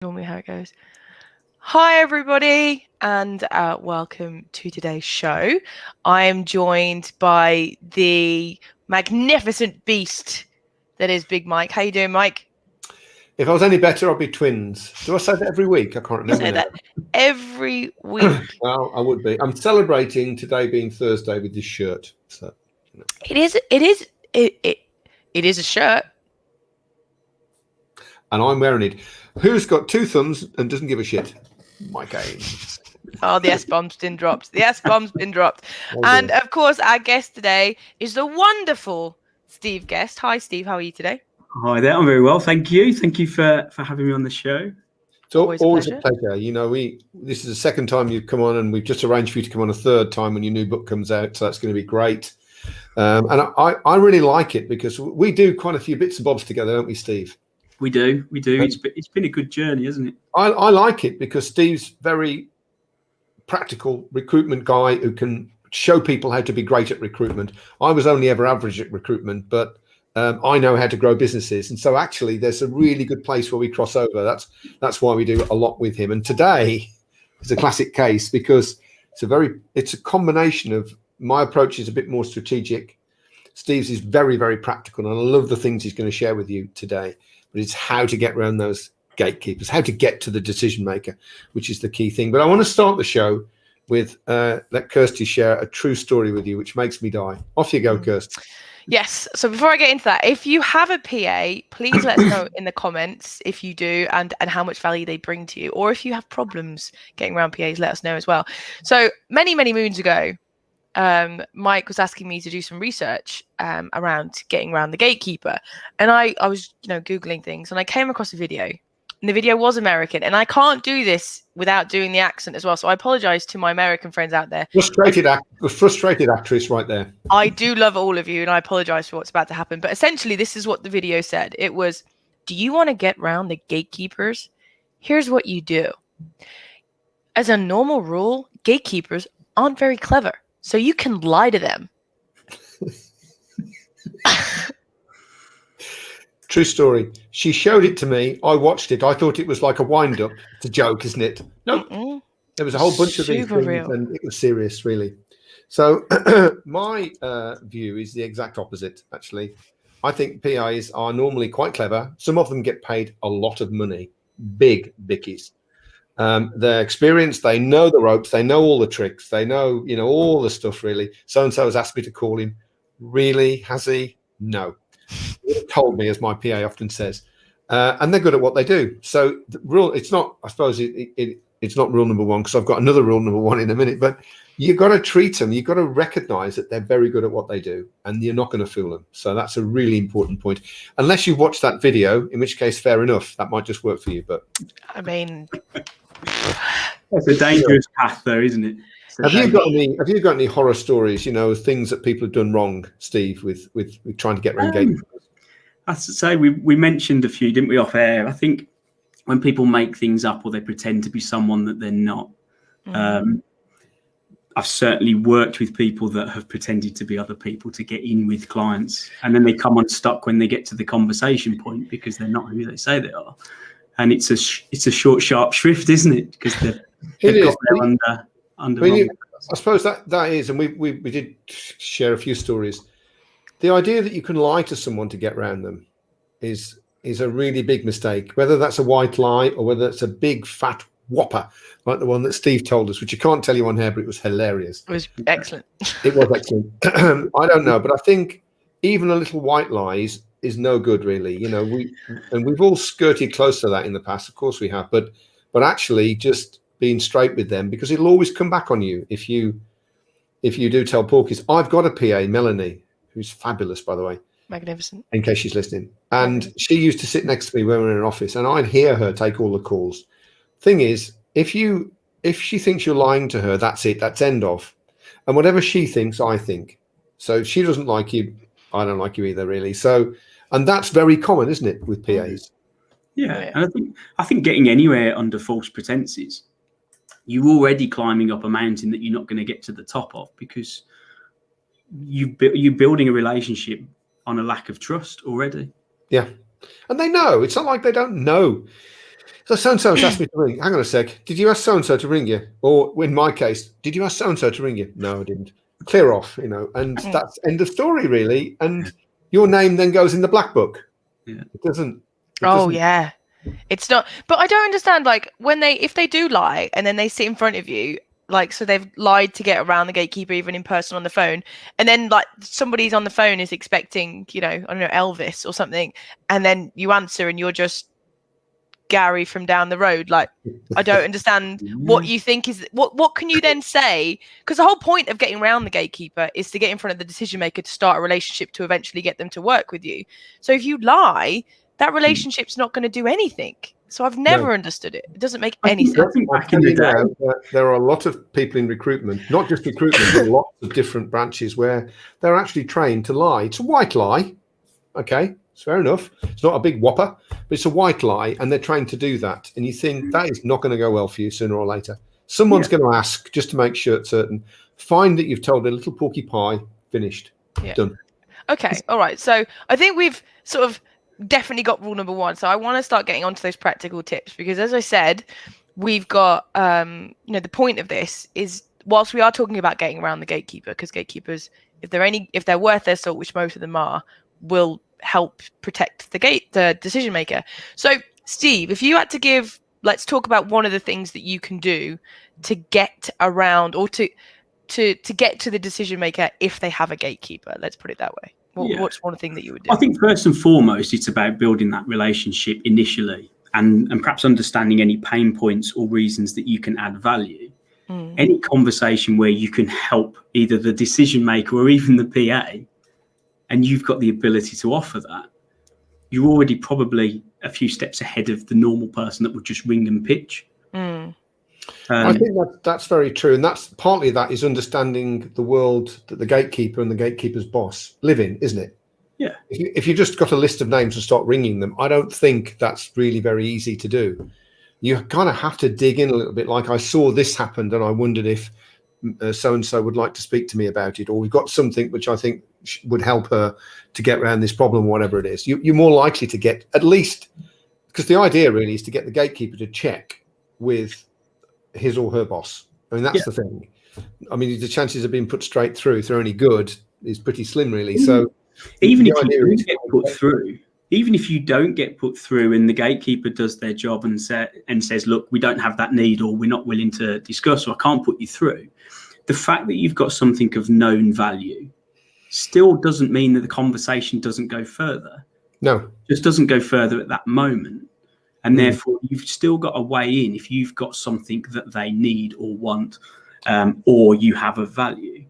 Normally how it goes. Hi everybody and welcome to today's show. I am joined by the magnificent beast that is Big Mike. How you doing, Mike? If I was any better, I'd be twins. Do I say that every week? I can't You remember say now. that every week. Well, I would be. I'm celebrating today being Thursday with this shirt. So It is a shirt. and I'm wearing it. Who's got two thumbs and doesn't give a shit? Mike Ames. Oh, the S-bomb's been dropped. The S-bomb's been dropped. Oh, And dear. of course, our guest today is the wonderful Steve Guest. Hi, Steve. How are you today? Hi there. I'm very well, thank you. Thank you for having me on the show. It's always a pleasure. You know, this is the second time you've come on, and we've just arranged for you to come on a third time when your new book comes out. So that's going to be great. And I really like it because we do quite a few bits and bobs together, don't we, Steve? We do. It's been a good journey, hasn't it? I like it because Steve's very practical recruitment guy who can show people how to be great at recruitment. I was only ever average at recruitment, but I know how to grow businesses. And so actually there's a really good place where we cross over. That's why we do a lot with him. And today is a classic case because it's a combination of my approach is a bit more strategic. Steve's is very, very practical. And I love the things he's going to share with you today, but it's how to get around those gatekeepers, how to get to the decision maker, which is the key thing. But I want to start the show with let Kirsty share a true story with you, which makes me die. Off you go, Kirsty. Yes. So before I get into that, if you have a PA, please let us know in the comments if you do and how much value they bring to you. Or if you have problems getting around PAs, let us know as well. So many, many moons ago, Mike was asking me to do some research around getting around the gatekeeper. And I was, Googling things and I came across a video. And the video was American. And I can't do this without doing the accent as well. So I apologize to my American friends out there. Frustrated actress right there. I do love all of you and I apologize for what's about to happen. But essentially, this is what the video said. It was, do you want to get around the gatekeepers? Here's what you do. As a normal rule, gatekeepers aren't very clever. So you can lie to them. True story. She showed it to me. I watched it. I thought it was like a wind-up. It's a joke, isn't it? No. Nope. There was a whole bunch of these things, and it was serious, really. So my view is the exact opposite, actually. I think PIs are normally quite clever. Some of them get paid a lot of money, big bickies. They're experienced. They know the ropes. They know all the tricks. They know, all the stuff, really. So-and-so has asked me to call him. Really? Has he? No. He told me, as my PA often says. And they're good at what they do. So the rule, it's not, I suppose, it's not rule number one, because I've got another rule number one in a minute, but you've got to treat them. You've got to recognize that they're very good at what they do, and you're not going to fool them. So that's a really important point. Unless you've watched that video, in which case, fair enough. That might just work for you. But I mean, it's a dangerous path, though, isn't it? Have you got any horror stories? Things that people have done wrong, Steve, with trying to get around gatekeepers? I have to say, we mentioned a few, didn't we, off air? I think when people make things up or they pretend to be someone that they're not. I've certainly worked with people that have pretended to be other people to get in with clients, and then they come unstuck when they get to the conversation point because they're not who they say they are, and it's a short, sharp shrift, isn't it? Because they've got there under. I suppose that is, and we did share a few stories. The idea that you can lie to someone to get around them is a really big mistake. Whether that's a white lie or whether it's a big fat whopper like the one that Steve told us, which you can't tell you on here, but it was hilarious. It was excellent. It was excellent. I don't know, but I think even a little white lies is no good, really. We've all skirted close to that in the past. Of course we have, but actually just being straight with them, because it'll always come back on you if you do tell porkies. I've got a PA, Melanie, who's fabulous, by the way. Magnificent. In case she's listening. And she used to sit next to me when we were in an office, and I'd hear her take all the calls. Thing is, if she thinks you're lying to her, that's it. That's end of. And whatever she thinks, I think. So if she doesn't like you, I don't like you either, really. So, and that's very common, isn't it, with PAs? Yeah. And I think getting anywhere under false pretenses, you're already climbing up a mountain that you're not going to get to the top of, because you're building a relationship on a lack of trust already. Yeah. And they know. It's not like they don't know. So so-and-so's asked me to ring. Hang on a sec. Did you ask so-and-so to ring you? Or in my case, did you ask so-and-so to ring you? No, I didn't. Clear off, and that's end of story, really. And your name then goes in the black book. Yeah. It doesn't. Yeah. It's not, but I don't understand, like, if they do lie and then they sit in front of you, like, so they've lied to get around the gatekeeper, even in person on the phone, and then like somebody's on the phone is expecting, I don't know, Elvis or something, and then you answer and you're just Gary from down the road. Like, I don't understand what you think is what can you then say? Because the whole point of getting around the gatekeeper is to get in front of the decision maker to start a relationship to eventually get them to work with you. So if you lie, that relationship's not going to do anything. So I've never understood it. It doesn't make any sense. Back in the day, there are a lot of people in recruitment, not just recruitment, but lots of different branches where they're actually trained to lie. It's a white lie. Okay, it's fair enough. It's not a big whopper, but it's a white lie, and they're trained to do that. And you think that is not going to go well for you sooner or later. Someone's going to ask just to make sure it's certain. Find that you've told a little porky pie. Finished. Yeah. Done. Okay. All right. So I think we've sort of definitely got rule number 1. So I want to start getting onto those practical tips, because as I said, we've got the point of this is, whilst we are talking about getting around the gatekeeper, because gatekeepers, if they're worth their salt, which most of them are, will help protect the decision maker. So Steve, if you had to let's talk about one of the things that you can do to get around, or to get to the decision maker if they have a gatekeeper. Let's put it that way. What's one thing that you would do? I think first and foremost, it's about building that relationship initially, and perhaps understanding any pain points or reasons that you can add value. Any conversation where you can help either the decision maker or even the PA, and you've got the ability to offer that, you're already probably a few steps ahead of the normal person that would just ring and pitch. I think that's very true, and that's partly that is understanding the world that the gatekeeper and the gatekeeper's boss live in, isn't it? Yeah. If you just got a list of names and start ringing them, I don't think that's really very easy to do. You kind of have to dig in a little bit. Like, I saw this happened, and I wondered if so and so would like to speak to me about it, or we've got something which I think would help her to get around this problem, whatever it is. You're more likely to get, at least, because the idea really is to get the gatekeeper to check with his or her boss. I mean, that's the thing. I mean, the chances of being put straight through, if they're any good, is pretty slim, really. So even if you don't get put through, even if you don't get put through and the gatekeeper does their job and says, look, we don't have that need, or we're not willing to discuss, or I can't put you through, the fact that you've got something of known value still doesn't mean that the conversation doesn't go further. No. Just doesn't go further at that moment. And therefore, you've still got a way in if you've got something that they need or want, or you have a value.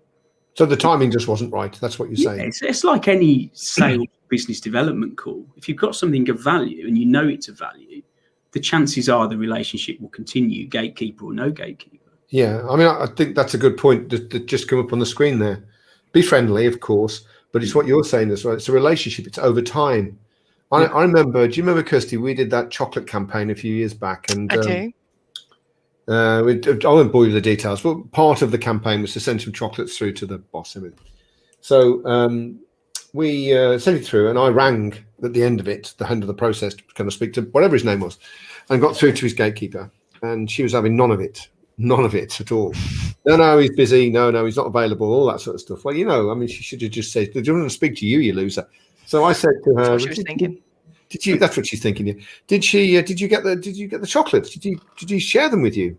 So the timing just wasn't right. That's what you're saying. It's like any sales business development call. If you've got something of value and you know it's of value, the chances are the relationship will continue, gatekeeper or no gatekeeper. Yeah, I mean, I think that's a good point that just come up on the screen there. Be friendly, of course, but it's what you're saying as well. It's a relationship. It's over time. I remember, do you remember, Kirsty, we did that chocolate campaign a few years back? And I do. I won't bore you with the details, but part of the campaign was to send some chocolates through to the boss. So we sent it through, and I rang at the end of it, the end of the process, to kind of speak to whatever his name was, and got through to his gatekeeper. And she was having none of it at all. No, he's busy. No, he's not available, all that sort of stuff. Well, I mean, she should have just said, do you want to speak to you, you loser? So I said to her, that's what she was thinking. Did you? That's what she's thinking. Yeah. Did she? Did you get the chocolates? Did you share them with you?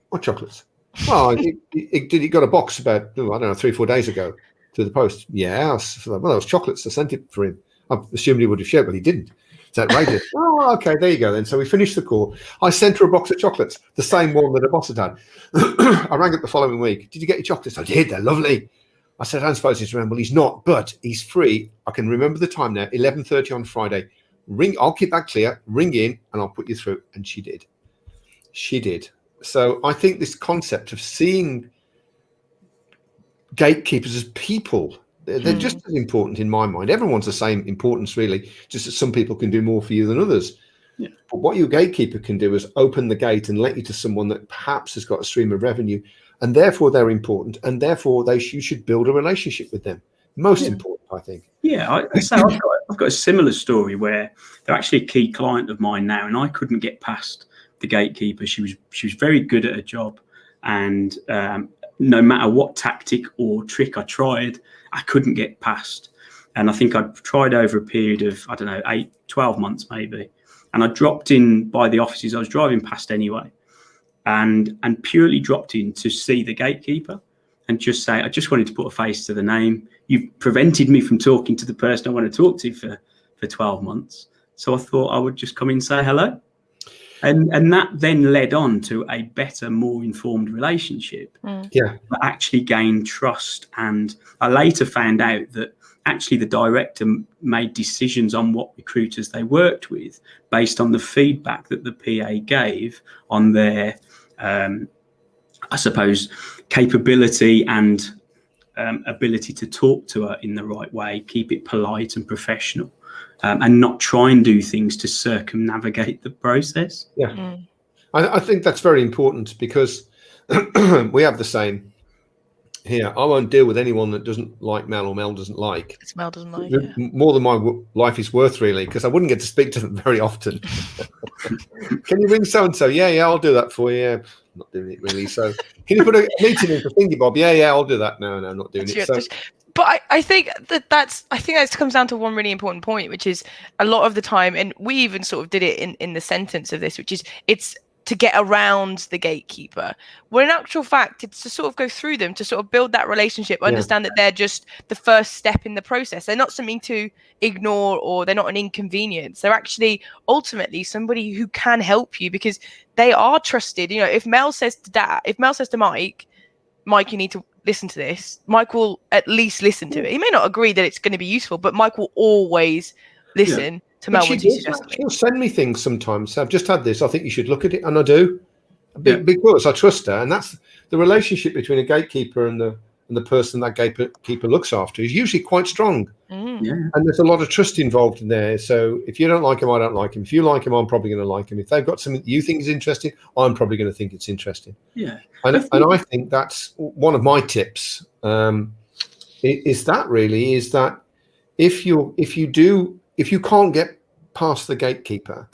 What chocolates? Well, he got a box about, I don't know, 3-4 days ago through the post. Yeah, well, those chocolates. I sent it for him. I assumed he would have shared, but he didn't. It's outrageous. Oh, okay, there you go then. So we finished the call. I sent her a box of chocolates, the same one that her boss had had. I rang up the following week. Did you get your chocolates? I did. They're lovely. I said, I don't suppose he's around. Well, he's not, but he's free. I can remember the time now, 11:30 on Friday. Ring. I'll keep that clear. Ring in and I'll put you through. And she did. So I think this concept of seeing gatekeepers as people, they're just as important in my mind. Everyone's the same importance, really, just that some people can do more for you than others. Yeah. But what your gatekeeper can do is open the gate and let you to someone that perhaps has got a stream of revenue, and therefore they're important, and therefore you should build a relationship with them. Most important, I think. Yeah, I've got a similar story where they're actually a key client of mine now, and I couldn't get past the gatekeeper. She was very good at her job, and no matter what tactic or trick I tried, I couldn't get past. And I think I'd tried over a period of, 12 months maybe. And I dropped in by the offices I was driving past anyway, and purely dropped in to see the gatekeeper and just say, I just wanted to put a face to the name. You've prevented me from talking to the person I want to talk to for 12 months. So I thought I would just come in and say hello. And that then led on to a better, more informed relationship. Yeah. That actually gained trust. And I later found out that actually the director made decisions on what recruiters they worked with based on the feedback that the PA gave on their, I suppose, capability and ability to talk to her in the right way, keep it polite and professional, and not try and do things to circumnavigate the process. Yeah, I think that's very important, because we have the same here. I won't deal with anyone that doesn't like Mel or Mel doesn't like. Mel doesn't like more than my life is worth, really, because I wouldn't get to speak to them very often. Can you ring so and so? Yeah, I'll do that for you. Yeah. Not doing it really. So can you put a meeting in for Thingy Bob? Yeah, I'll do that. No, I'm not doing it. So. But I think that comes down to one really important point, which is a lot of the time, and we even sort of did it in the sentence of this, which is it's to get around the gatekeeper. When in actual fact, it's to sort of go through them, to sort of build that relationship, understand that they're just the first step in the process. They're not something to ignore, or they're not an inconvenience. They're actually ultimately somebody who can help you, because they are trusted. You know, if Mel says to Mike, you need to listen to this, Mike will at least listen to it. He may not agree that it's going to be useful, but Mike will always listen to Mel when she suggests something. She'll send me things sometimes. I've just had this. I think you should look at it, and I do. Because I trust her, and that's the relationship between a gatekeeper and the person that gatekeeper looks after is usually quite strong. And there's a lot of trust involved in there. So if you don't like him, I don't like him. If you like him, I'm probably going to like him. If they've got something you think is interesting, I'm probably going to think it's interesting. And I think that's one of my tips. Is that if you can't get past the gatekeeper,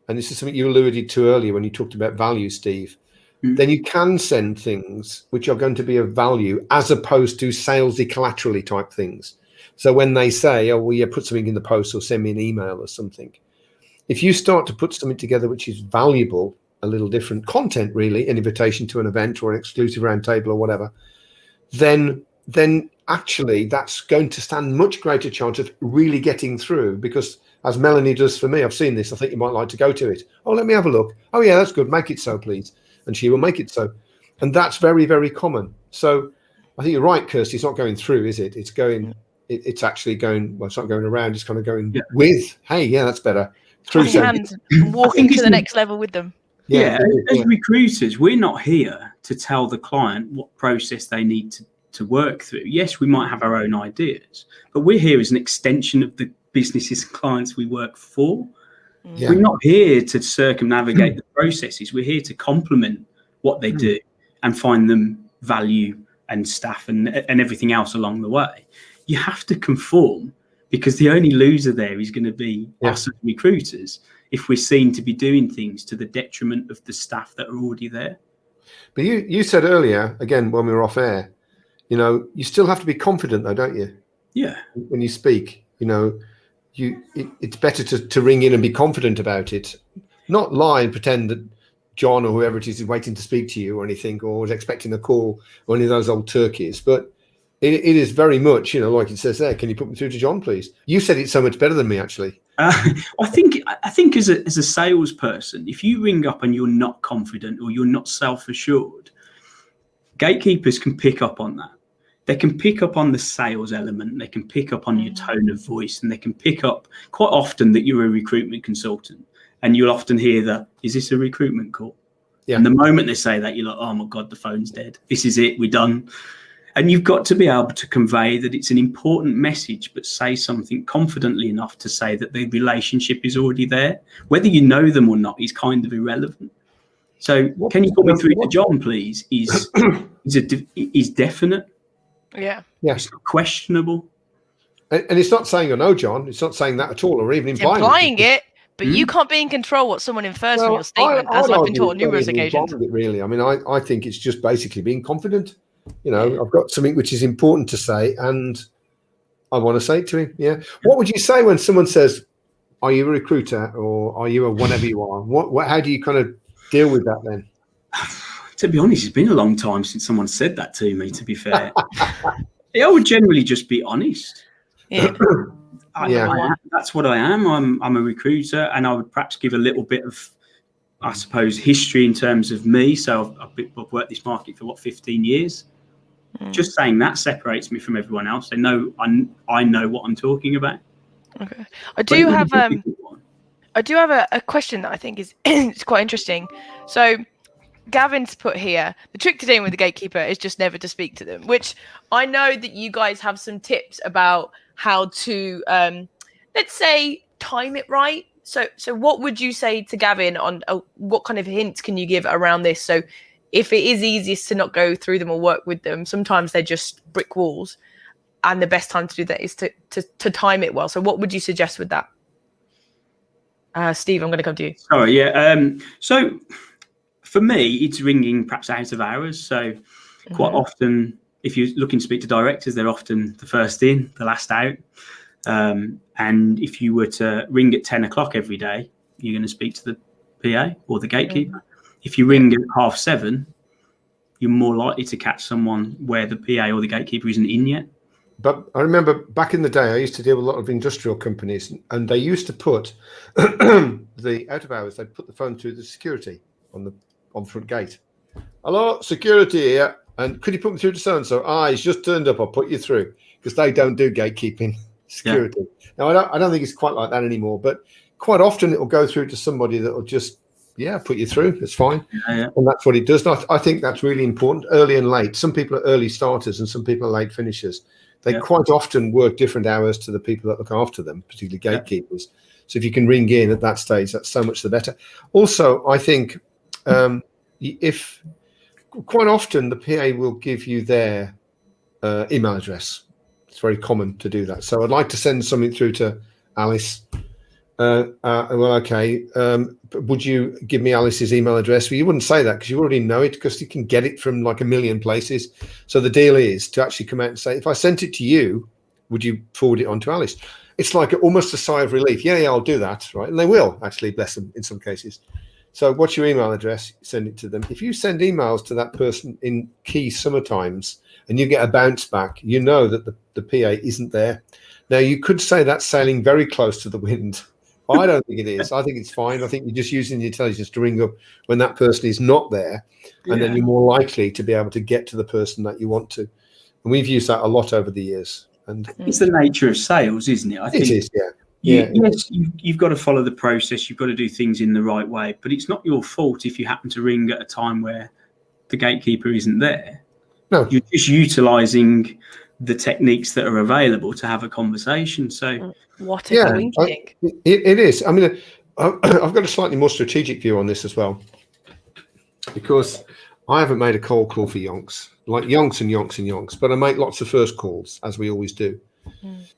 and this is something you alluded to earlier when you talked about value, Steve, then you can send things which are going to be of value, as opposed to salesy, collaterally type things. So when they say, oh, well, put something in the post or send me an email or something, if you start to put something together which is valuable, a little different content, really, an invitation to an event or an exclusive roundtable or whatever, then actually that's going to stand much greater chance of really getting through, because as Melanie does for me, I've seen this, I think you might like to go to it. Oh, let me have a look. Oh, yeah, that's good. Make it so, please. And she will make it so. And that's very, very common. So I think you're right, Kirsty. It's not going through, is it? It's going, it's actually going, well, it's not going around. It's kind of going with, hey, yeah, that's better. Through hands, walking to the next level with them. As recruiters, we're not here to tell the client what process they need to work through. Yes, we might have our own ideas, but we're here as an extension of the businesses and clients we work for. We're not here to circumnavigate the processes. We're here to complement what they do and find them value and staff and everything else along the way. You have to conform, because the only loser there is going to be us as recruiters if we're seen to be doing things to the detriment of the staff that are already there. But you said earlier, again, when we were off air, you still have to be confident, though, don't you? Yeah. When you speak, it's better to ring in and be confident about it, not lie and pretend that John or whoever it is waiting to speak to you or anything, or was expecting a call, or any of those old turkeys. But it is very much, like it says there, can you put me through to John, please? You said it so much better than me, actually. I think as a salesperson, if you ring up and you're not confident or you're not self-assured, gatekeepers can pick up on that. They can pick up on the sales element, they can pick up on your tone of voice, and they can pick up quite often that you're a recruitment consultant. And you'll often hear that, is this a recruitment call? Yeah. And the moment they say that, you're like, oh my God, the phone's dead. This is it, we're done. And you've got to be able to convey that it's an important message, but say something confidently enough to say that the relationship is already there. Whether you know them or not is kind of irrelevant. So can you put me through to John, please? Is definite. Yeah. It's not questionable. And it's not saying, oh no, John, it's not saying that at all, or even implying it. But you can't be in control what someone infers from your statement, as I've been taught on numerous occasions. Really, I mean, I think it's just basically being confident. You know, I've got something which is important to say, and I want to say it to him. Yeah. What would you say when someone says, "Are you a recruiter?" or "Are you a whatever you are?" What? How do you kind of deal with that then? To be honest, it's been a long time since someone said that to me. To be fair, I would generally just be honest. Yeah. That's what I am. I'm a recruiter, and I would perhaps give a little bit of, I suppose, history in terms of me. So I've worked this market for 15 years. Just saying that separates me from everyone else. They know I know what I'm talking about. Okay. I do have a question that I think is it's quite interesting. So Gavin's put here, the trick to dealing with the gatekeeper is just never to speak to them, which I know that you guys have some tips about how to, let's say, time it right. So what would you say to Gavin on what kind of hints can you give around this? So if it is easiest to not go through them or work with them, sometimes they're just brick walls, and the best time to do that is to time it well. So what would you suggest with that? Steve, I'm going to come to you. Sorry, yeah. So for me, it's ringing perhaps out of hours. So quite often, if you're looking to speak to directors, they're often the first in, the last out. And if you were to ring at 10 o'clock every day, you're going to speak to the PA or the gatekeeper. If you ring at 7:30, you're more likely to catch someone where the PA or the gatekeeper isn't in yet. But I remember back in the day, I used to deal with a lot of industrial companies, and they used to put the out of hours. They'd put the phone through the security on front gate. Hello, security here, and could you put me through to so and so? He's just turned up. I'll put you through, because they don't do gatekeeping security. Now I don't think it's quite like that anymore, but quite often it will go through to somebody that will just put you through. It's fine, and that's what it does. And I think that's really important. Early and late. Some people are early starters, and some people are late finishers. They quite often work different hours to the people that look after them, particularly gatekeepers. So if you can ring in at that stage, that's so much the better. Also, I think if quite often the PA will give you their email address. It's very common to do that. So I'd like to send something through to Alice. Would you give me Alice's email address? Well, you wouldn't say that because you already know it, because you can get it from like a million places. So the deal is to actually come out and say, if I sent it to you, would you forward it on to Alice? It's like almost a sigh of relief. Yeah, I'll do that, right? And they will actually, bless them, in some cases. So what's your email address? Send it to them. If you send emails to that person in key summer times and you get a bounce back, you know that the PA isn't there. Now, you could say that's sailing very close to the wind. I don't think it is. I think it's fine. I think you're just using the intelligence to ring up when that person is not there, and then you're more likely to be able to get to the person that you want to. And we've used that a lot over the years. And it's the nature of sales, isn't it? I think it is, yes, you've got to follow the process. You've got to do things in the right way. But it's not your fault if you happen to ring at a time where the gatekeeper isn't there. No. You're just utilising the techniques that are available to have a conversation. So what a coincidence. It is. I mean, I've got a slightly more strategic view on this as well, because I haven't made a cold call for yonks, like yonks and yonks and yonks, but I make lots of first calls, as we always do.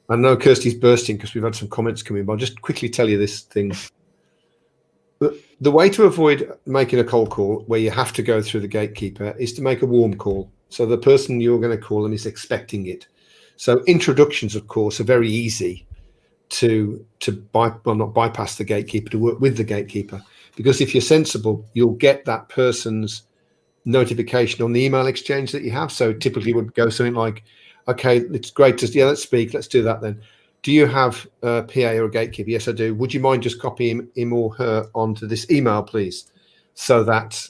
I know Kirsty's bursting because we've had some comments come in, but I'll just quickly tell you this thing. The way to avoid making a cold call where you have to go through the gatekeeper is to make a warm call. So the person you're going to call them is expecting it. So introductions, of course, are very easy to not bypass the gatekeeper, to work with the gatekeeper. Because if you're sensible, you'll get that person's notification on the email exchange that you have. So typically would go something like, okay, it's great to, let's speak. Let's do that then. Do you have a PA or a gatekeeper? Yes, I do. Would you mind just copying him or her onto this email, please? So that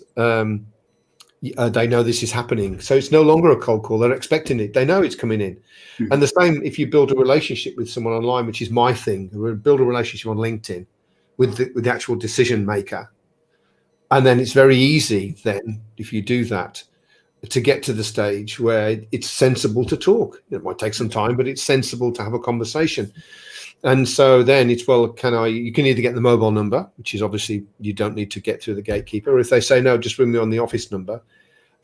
they know this is happening. So it's no longer a cold call. They're expecting it. They know it's coming in. And the same if you build a relationship with someone online, which is my thing, build a relationship on LinkedIn with the actual decision maker. And then it's very easy then, if you do that, to get to the stage where it's sensible to talk. It might take some time, but it's sensible to have a conversation. And so then it's, well, you can either get the mobile number, which is obviously you don't need to get through the gatekeeper, or if they say, no, just ring me on the office number.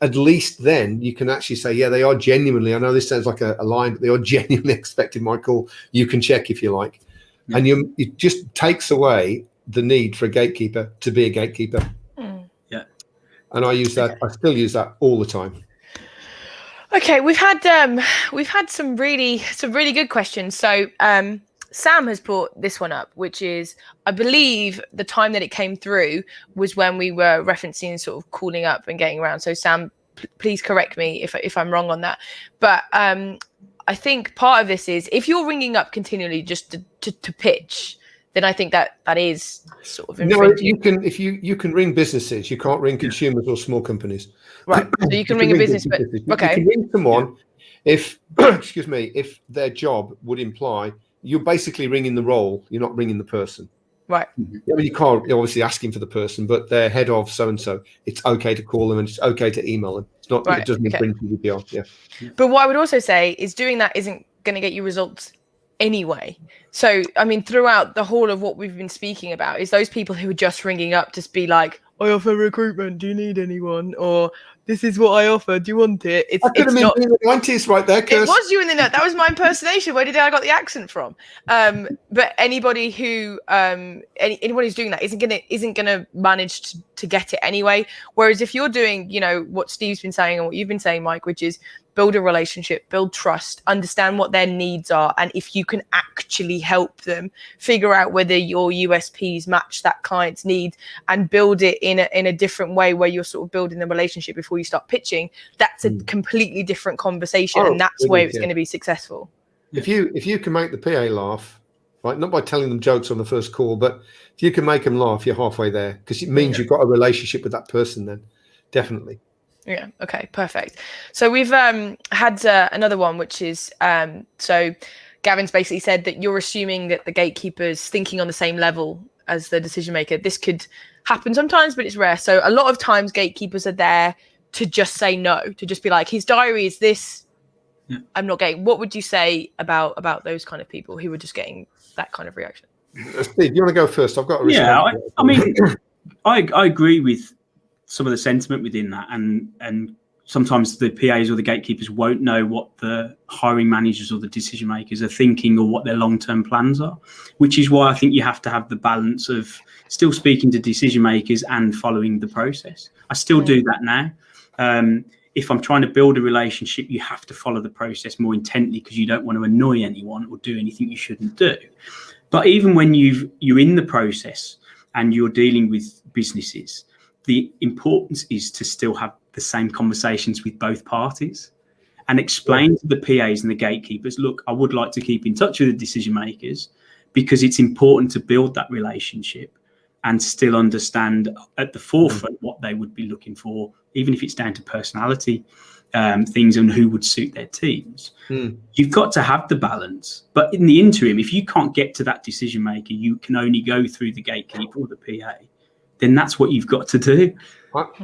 at least then you can actually say, yeah, they are genuinely, I know this sounds like a line, but they are genuinely expecting my call. You can check if you like. Yeah. And it just takes away the need for a gatekeeper to be a gatekeeper. Yeah. And I use that, I still use that all the time. Okay, we've had some really good questions. So Sam has brought this one up, which is, I believe the time that it came through was when we were referencing sort of calling up and getting around. So Sam, please correct me if I'm wrong on that. But I think part of this is if you're ringing up continually just to pitch, then I think that is sort of infringing. No, you can ring businesses. You can't ring consumers or small companies. Right. So you can ring a business, but okay. You can ring someone if excuse me, if their job would imply you're basically ringing the role, you're not ringing the person. Right. I mean, you can't, you're obviously asking for the person, but they're head of so and so. It's okay to call them and it's okay to email them. It's not. Right. It doesn't infringe GDPR. Yeah. But what I would also say is doing that isn't going to get you results anyway. So I mean, throughout the whole of what we've been speaking about is those people who are just ringing up to be like, I offer recruitment. Do you need anyone? Or this is what I offer. Do you want it? It's not in the 90s right there, Kirsty. It was you in the note. That was my impersonation. Where did I got the accent from? But anybody who anybody who's doing that isn't gonna manage to get it anyway. Whereas if you're doing, you know, what Steve's been saying and what you've been saying, Mike, which is build a relationship, build trust, understand what their needs are, and if you can actually help them figure out whether your USPs match that client's need and build it in a different way where you're sort of building the relationship before you start pitching, that's a completely different conversation, and that's where it's going to be successful. If you can make the PA laugh, right, not by telling them jokes on the first call, but if you can make them laugh, you're halfway there, because it means you've got a relationship with that person then, definitely. Yeah. Okay. Perfect. So we've had another one, which is so Gavin's basically said that you're assuming that the gatekeeper's thinking on the same level as the decision maker. This could happen sometimes, but it's rare. So a lot of times gatekeepers are there to just say no, to just be like, his diary is this. Yeah. I'm not getting. What would you say about those kind of people who were just getting that kind of reaction? Steve, you want to go first? I've got a response. Yeah. I mean, I agree with some of the sentiment within that, and sometimes the PAs or the gatekeepers won't know what the hiring managers or the decision makers are thinking or what their long-term plans are, which is why I think you have to have the balance of still speaking to decision makers and following the process. I still do that now. If I'm trying to build a relationship, you have to follow the process more intently because you don't want to annoy anyone or do anything you shouldn't do. But even when you're in the process and you're dealing with businesses, the importance is to still have the same conversations with both parties and explain to the PAs and the gatekeepers, look, I would like to keep in touch with the decision makers because it's important to build that relationship and still understand at the forefront what they would be looking for, even if it's down to personality things and who would suit their teams. You've got to have the balance. But in the interim, if you can't get to that decision maker, you can only go through the gatekeeper or the PA. Then that's what you've got to do.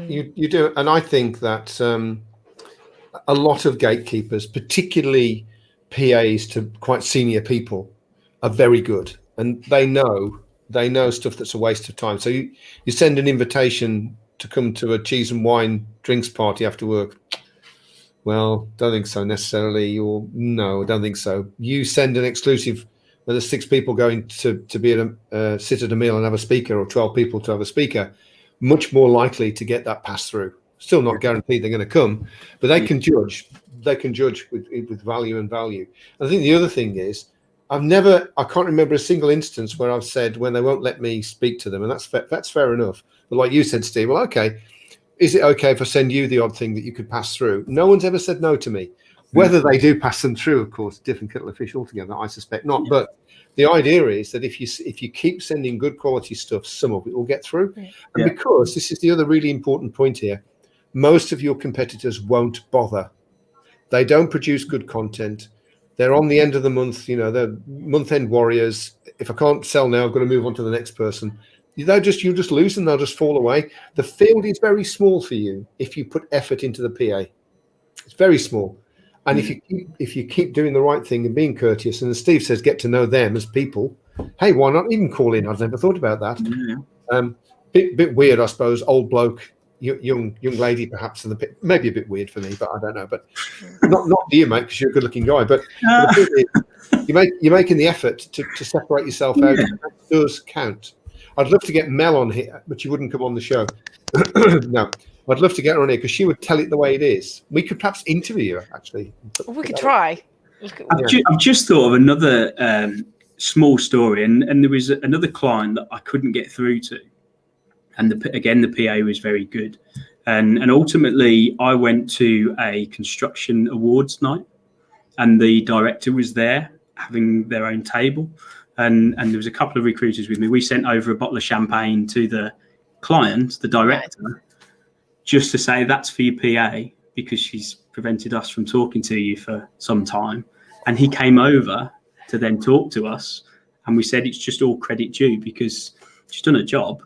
You do. And I think that a lot of gatekeepers, particularly PAs to quite senior people, are very good. And they know stuff that's a waste of time. So you send an invitation to come to a cheese and wine drinks party after work. Well, don't think so necessarily. Or no, don't think so. You send an exclusive where there's 6 people going to be at sit at a meal and have a speaker, or 12 people to have a speaker, much more likely to get that pass through. Still not guaranteed they're going to come, but they can judge. They can judge with value and value. I think the other thing is, I can't remember a single instance where I've said when they won't let me speak to them, and that's fair enough. But like you said, Steve, well, okay, is it okay if I send you the odd thing that you could pass through? No one's ever said no to me. Whether they do pass them through, of course, different kettle of fish altogether. I suspect not. But the idea is that if you keep sending good quality stuff, some of it will get through. And because this is the other really important point here, most of your competitors won't bother. They don't produce good content. They're on the end of the month, they're month-end warriors. If I can't sell now, I've got to move on to the next person. You'll just lose them. They'll just fall away. The field is very small for you if you put effort into the PA. It's very small. And if you keep doing the right thing and being courteous, and as Steve says, get to know them as people, hey, why not even call in? I've never thought about that. Bit weird, I suppose, old bloke young lady, perhaps, and maybe a bit weird for me, but I don't know. But not for you, mate, because you're a good-looking guy. But the thing is, you're making the effort to separate yourself out. Yeah. That does count. I'd love to get Mel on here, but she wouldn't come on the show. No, I'd love to get her on here because she would tell it the way it is. We could perhaps interview her, actually. We could try. I've just thought of another small story, and there was another client that I couldn't get through to, and the PA was very good, and ultimately I went to a construction awards night, and the director was there having their own table, and there was a couple of recruiters with me. We sent over a bottle of champagne to the client, the director, just to say that's for your PA because she's prevented us from talking to you for some time. And he came over to then talk to us, and we said it's just all credit due because she's done a job,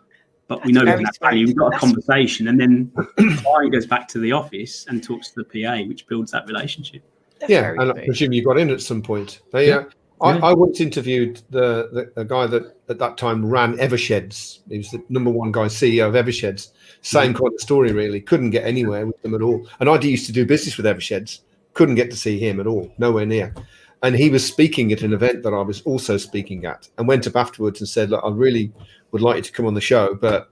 but we know that value. We've got a conversation, and then the client goes back to the office and talks to the PA, which builds that relationship. Yeah, and I presume you got in at some point. I once interviewed the guy that at that time ran Eversheds. He was the #1 guy, CEO of Eversheds. Same kind of story, really. Couldn't get anywhere with them at all. And I used to do business with Eversheds. Couldn't get to see him at all, nowhere near. And he was speaking at an event that I was also speaking at, and went up afterwards and said, "Look, I really would like you to come on the show, but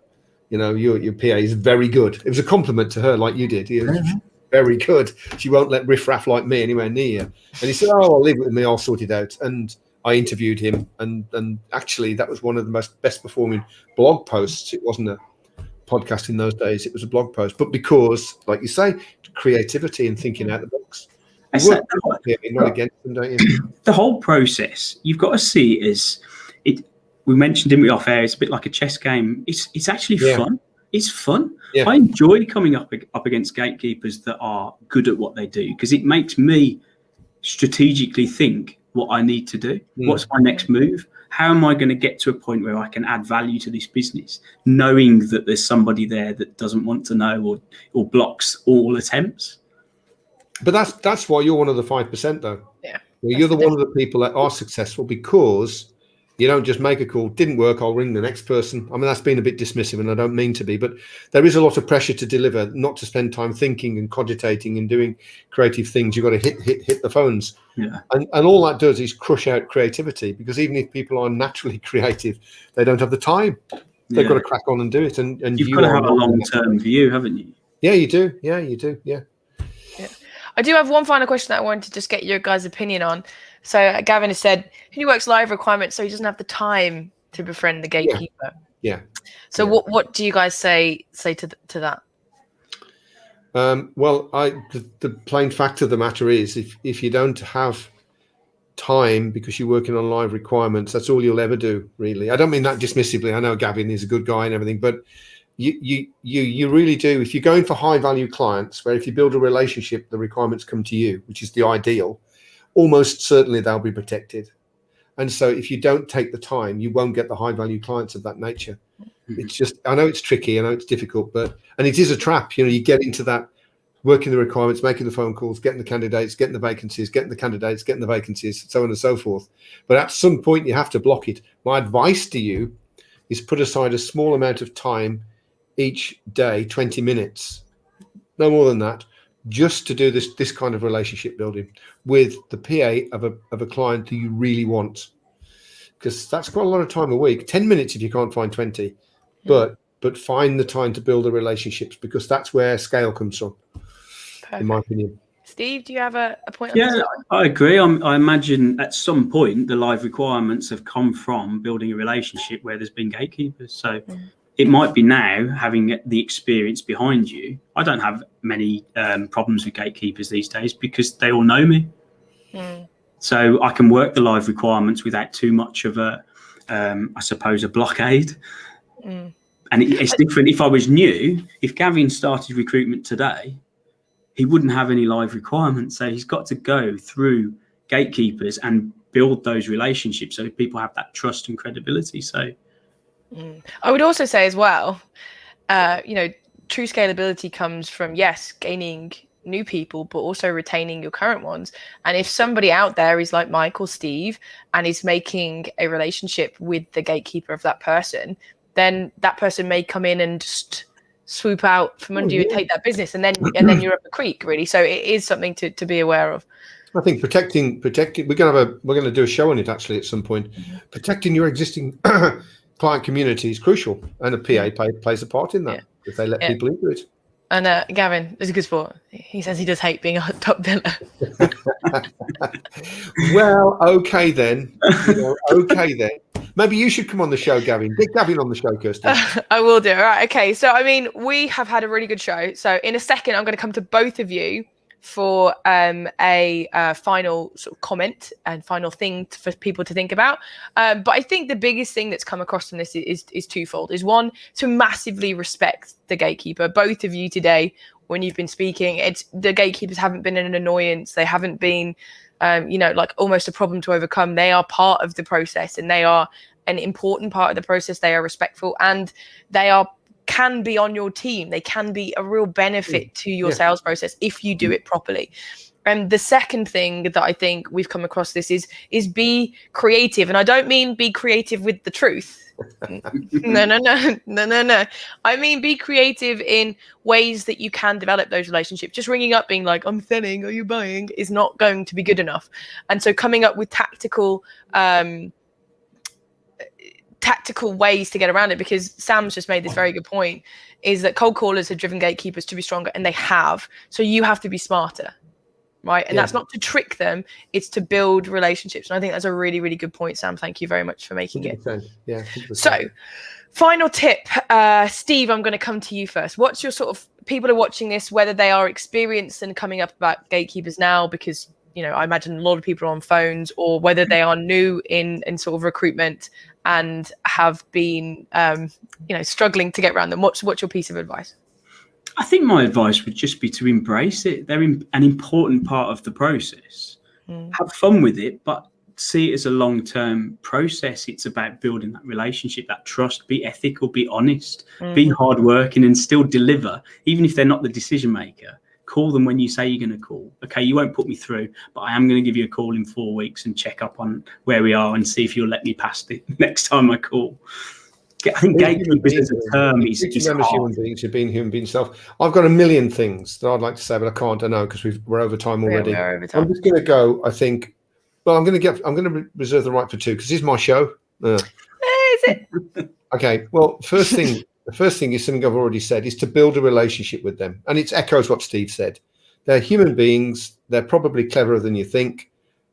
your PA is very good." It was a compliment to her, like you did. He was very good. She won't let riffraff like me anywhere near you. And he said, "Oh, I'll leave it with me. I'll sort it out." And I interviewed him, and actually that was one of the best performing blog posts. It wasn't a podcast in those days; it was a blog post. But because, like you say, creativity and thinking out the box. Not against them, don't you? The whole process, you've got to see it as it. We mentioned, didn't we, off air? It's a bit like a chess game. It's actually fun. It's fun. Yeah. I enjoy coming up against gatekeepers that are good at what they do because it makes me strategically think what I need to do. What's my next move? How am I going to get to a point where I can add value to this business, knowing that there's somebody there that doesn't want to know or blocks all attempts? But that's why you're one of the 5%, though. Yeah. You're one of the people that are successful because you don't just make a call. Didn't work, I'll ring the next person. I mean, that's been a bit dismissive, and I don't mean to be, but there is a lot of pressure to deliver, not to spend time thinking and cogitating and doing creative things. You've got to hit the phones. Yeah. And all that does is crush out creativity, because even if people are naturally creative, they don't have the time. They've got to crack on and do it. And you've got to have a long-term view, haven't you? Yeah, you do. Yeah, you do. Yeah. I do have one final question that I wanted to just get your guys' opinion on. So Gavin has said he works live requirements, so he doesn't have the time to befriend the gatekeeper. Yeah. So what do you guys say to that? Well, the plain fact of the matter is, if you don't have time because you're working on live requirements, that's all you'll ever do, really. I don't mean that dismissively. I know Gavin is a good guy and everything, but you really do. If you're going for high value clients, where if you build a relationship, the requirements come to you, which is the ideal, almost certainly they'll be protected. And so if you don't take the time, you won't get the high value clients of that nature. It's just, I know it's tricky, I know it's difficult, and it is a trap. You get into that, working the requirements, making the phone calls, getting the candidates, getting the vacancies, getting the candidates, getting the vacancies, so on and so forth. But at some point you have to block it. My advice to you is put aside a small amount of time each day, 20 minutes, no more than that, just to do this kind of relationship building with the PA of a client who you really want, because that's quite a lot of time a week. 10 minutes if you can't find 20, but find the time to build the relationships, because that's where scale comes from. Perfect. In my opinion. Steve, do you have a point on this? Yeah, I agree. I imagine at some point the live requirements have come from building a relationship where there's been gatekeepers. So it might be now, having the experience behind you. I don't have many problems with gatekeepers these days because they all know me. So I can work the live requirements without too much of I suppose, a blockade. And it's different if I was new. If Gavin started recruitment today, he wouldn't have any live requirements. So he's got to go through gatekeepers and build those relationships so people have that trust and credibility. So I would also say as well, true scalability comes from, yes, gaining new people, but also retaining your current ones. And if somebody out there is like Mike or Steve and is making a relationship with the gatekeeper of that person, then that person may come in and just swoop out from under you and take that business, and then you're up the creek, really. So it is something to be aware of. I think protecting. We're going to do a show on it actually at some point. Protecting your existing client community is crucial, and a PA plays a part in that if they let people into it. And Gavin is a good sport. He says he does hate being a top biller. Well, okay then. Okay then. Maybe you should come on the show, Gavin. Get Gavin on the show, Kirsty. I will do. All right. Okay. So, I mean, we have had a really good show. So in a second, I'm going to come to both of you for a final sort of comment and final thing for people to think about. But I think the biggest thing that's come across from this is twofold. Is one, to massively respect the gatekeeper. Both of you today, when you've been speaking, the gatekeepers haven't been an annoyance. They haven't been, like almost a problem to overcome. They are part of the process, and they are an important part of the process. They are respectful, and they can be on your team. They can be a real benefit to your sales process if you do it properly. And the second thing that I think we've come across this is be creative. And I don't mean be creative with the truth. No. I mean, be creative in ways that you can develop those relationships. Just ringing up being like, I'm selling, are you buying, is not going to be good enough. And so coming up with tactical ways to get around it, because Sam's just made this very good point, is that cold callers have driven gatekeepers to be stronger, and they have. So you have to be smarter, right? And that's not to trick them, it's to build relationships. And I think that's a really, really good point, Sam. Thank you very much for making 100%. it. Yeah. 100%. So final tip, Steve, I'm going to come to you first. What's your sort of, people are watching this, whether they are experienced and coming up about gatekeepers now, because I imagine a lot of people are on phones, or whether they are new in sort of recruitment and have been, struggling to get around them. What's your piece of advice? I think my advice would just be to embrace it. They're an important part of the process. Have fun with it, but see it as a long-term process. It's about building that relationship, that trust. Be ethical, be honest, be hardworking, and still deliver, even if they're not the decision maker. Call them when you say you're going to call. Okay, you won't put me through, but I am going to give you a call in 4 weeks and check up on where we are and see if you'll let me past it next time I call. I think gatekeepers as a term is hard. Human beings, being human beings self. I've got a million things that I'd like to say, but I can't. I know, because we're over time already. Over time. I'm just going to go. I think. Well, I'm going to reserve the right for two, because this is my show. Is it? Okay. Well, the first thing is something I've already said, is to build a relationship with them. And it echoes what Steve said. They're human beings. They're probably cleverer than you think.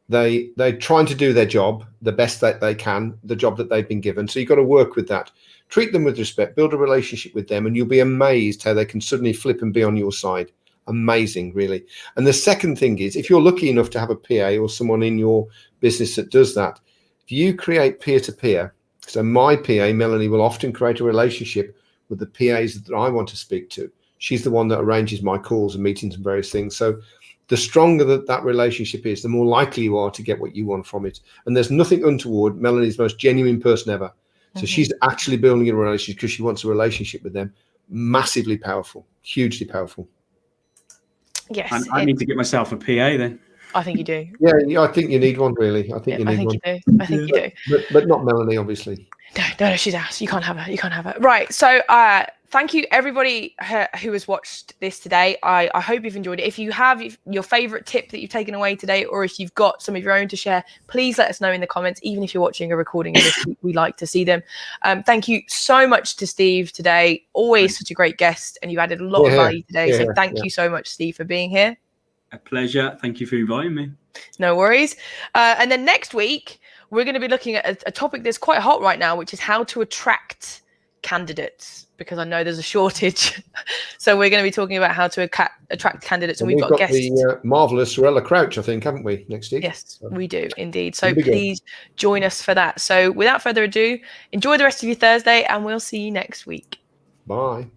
They're trying to do their job the best that they can, the job that they've been given. So you've got to work with that. Treat them with respect, build a relationship with them, and you'll be amazed how they can suddenly flip and be on your side. Amazing, really. And the second thing is, if you're lucky enough to have a PA or someone in your business that does that, if you create peer-to-peer, so my PA, Melanie, will often create a relationship with the PAs that I want to speak to. She's the one that arranges my calls and meetings and various things. So the stronger that relationship is, the more likely you are to get what you want from it. And there's nothing untoward. Melanie's the most genuine person ever. So she's actually building a relationship because she wants a relationship with them. Massively powerful, hugely powerful. Yes. I need to get myself a PA then. I think you do. Yeah, I think you need one, really. I think you do. But not Melanie, obviously. No, she's asked. You can't have her. Right. So thank you, everybody who has watched this today. I hope you've enjoyed it. If you have your favorite tip that you've taken away today, or if you've got some of your own to share, please let us know in the comments. Even if you're watching a recording of this, we like to see them. Thank you so much to Steve today. Always such a great guest, and you added a lot of value today. So thank you so much, Steve, for being here. A pleasure. Thank you for inviting me. No worries. And then next week, we're going to be looking at a topic that's quite hot right now, which is how to attract candidates, because I know there's a shortage. So we're going to be talking about how to attract candidates. And we've got guests. The marvellous Sorella Crouch, I think, haven't we, next week? Yes, we do indeed. So please join us for that. So without further ado, enjoy the rest of your Thursday, and we'll see you next week. Bye.